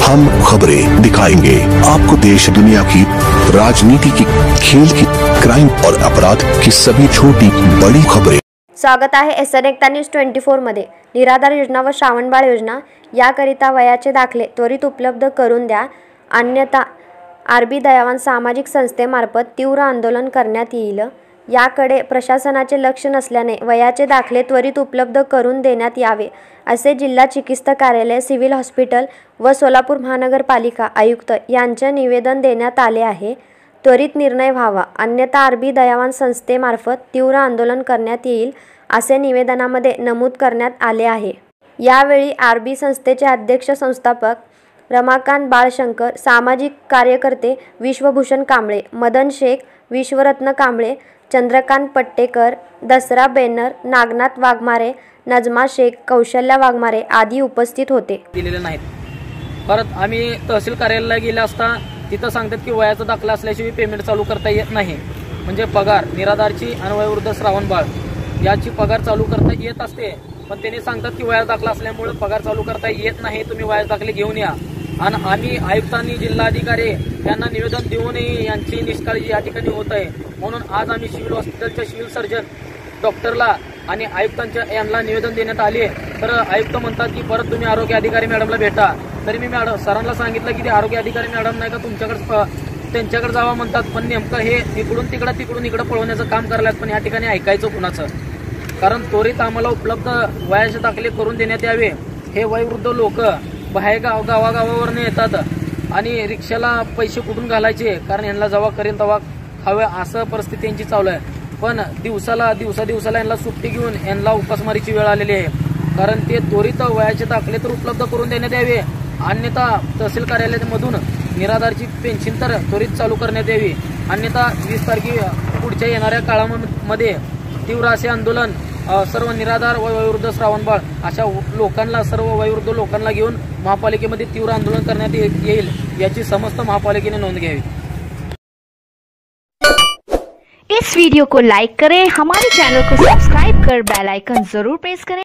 हम खबरें दिखाएंगे आपको देश दुनिया की, राजनीति की, खेल की, क्राइम और अपराध की सभी छोटी बड़ी खबरें। स्वागत आहे SN एकता न्यूज 24 मध्ये। निराधार योजना व श्रावणबाळ योजना याकरिता वयाचे दाखले त्वरित उपलब्ध करून द्या, अन्यथा RB दयावान सामाजिक संस्थेमार्फत तीव्र आंदोलन करण्यात येईल। याकडे प्रशासनाचे लक्ष नसल्याने वयाचे दाखले त्वरित उपलब्ध करून देण्यात यावे, असे जिल्हा चिकित्सक कार्यालय, सिव्हिल हॉस्पिटल व सोलापूर महानगरपालिका आयुक्त यांचे निवेदन देण्यात आले आहे। त्वरित निर्णय व्हावा, अन्यथा RB दयावान संस्थेमार्फत तीव्र आंदोलन करण्यात येईल, असे निवेदनामध्ये नमूद करण्यात आले आहे। यावेळी RB संस्थेचे अध्यक्ष संस्थापक रमाकांत बाळशंकर, सामाजिक कार्यकर्ते विश्वभूषण कांबळे, मदन शेख, विश्वरत्न कांबळे, चंद्रकांत पट्टेकर, दसरा बेनर, नागनाथ वाघमारे, नजमा शेख, कौशल्या वाघमारे आदी उपस्थित होते। दिलेले नाहीत। परत आम्ही तहसील कार्यालयाला गेले असता तिथं सांगतात की वयाचा दाखला असल्याशिवाय पेमेंट चालू करता येत नाही। म्हणजे पगार निराधारची आणि वयोवृद्ध श्रावणबाळ याची पगार चालू करता येत असते, पण त्यांनी सांगतात की वयाचा दाखला असल्यामुळे पगार चालू करता येत नाही, तुम्ही वयाचे दाखले घेऊन या। आणि आम्ही आयुक्तांनी, जिल्हाधिकारी यांना निवेदन देऊनही यांची निष्काळजी या ठिकाणी होत आहे। म्हणून आज आम्ही सिव्हिल हॉस्पिटलच्या सिव्हिल सर्जन डॉक्टरला आणि आयुक्तांच्या यांना निवेदन देण्यात आले। तर आयुक्त म्हणतात की परत तुम्ही आरोग्य अधिकारी मॅडमला भेटा। तरी मी सरांना सांगितलं की ते आरोग्य अधिकारी मॅडम नाही का तुमच्याकडे त्यांच्याकडे जावा म्हणतात, पण नेमकं हे इकडून तिकडं पळवण्याचं काम करायला, पण या ठिकाणी ऐकायचं कुणाचं? कारण त्वरित आम्हाला उपलब्ध वयाचे दाखले करून देण्यात यावे। हे वयोवृद्ध लोक बाहेर गावागावावरनं येतात आणि रिक्षाला पैसे कुठून घालायचे, कारण यांना जेव्हा करेल तेव्हा खावे असं परिस्थिती यांची चालू आहे। पण दिवसाला यांना सुट्टी घेऊन यांना उपासमारीची वेळ आलेली आहे। कारण ते त्वरित वयाचे दाखले तर उपलब्ध करून देण्यात यावे, अन्यथा तहसील कार्यालयामधून निराधारची पेन्शन तर त्वरित चालू करण्यात यावी, अन्यथा 20 तारखे पुढच्या येणाऱ्या काळामध्ये तीव्र असे आंदोलन सर्व निराधार व वयोवृद्ध श्रावणबाळ अशा लोकांना, सर्व वयोवृद्ध लोकांना घेऊन महापालिकेमध्ये तीव्र आंदोलन करण्यात येईल, याची समस्त महापालिकेने नोंद घ्यावी। इस वीडियो को लाइक करें, हमारे चैनल को सब्सक्राइब कर बेल आइकन जरूर प्रेस करें।